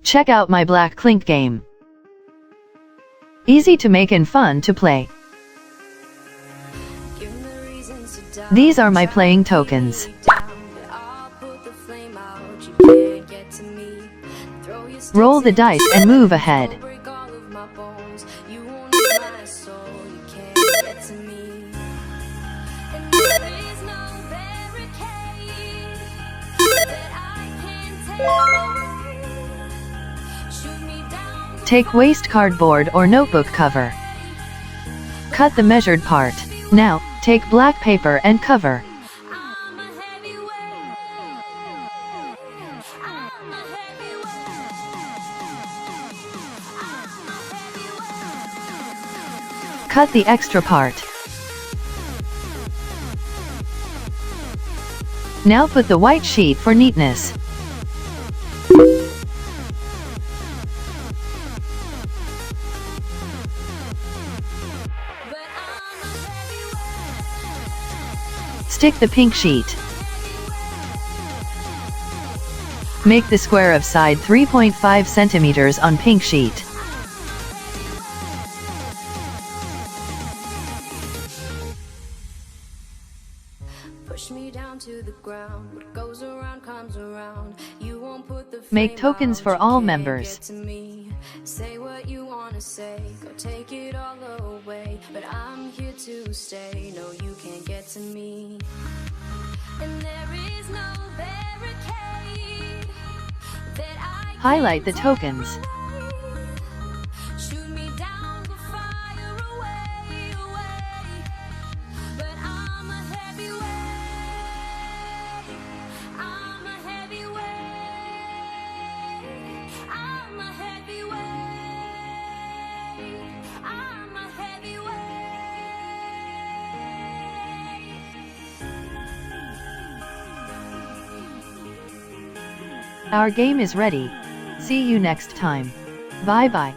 Check out my Black Clink game. Easy to make and fun to play. These are my playing tokens. Roll the dice and move ahead. Take waste cardboard or notebook cover. Cut the measured part. Now, take black paper and cover. Cut the extra part. Now put the white sheet for neatness. Stick the pink sheet. Make the square of side 3.5 centimeters on pink sheet. Push me down to the ground. What goes around comes around. You won't put the Make tokens for all members. Say what you wanna say. Go take it all away. But I'm here to stay. No, you can't get to me. And there is no barricade that I Highlight the tokens. shoot me down, go fire away, away. But I'm a heavyweight. I'm a heavyweight. I'm a heavyweight. I'm a heavyweight. Our game is ready. See you next time. Bye bye.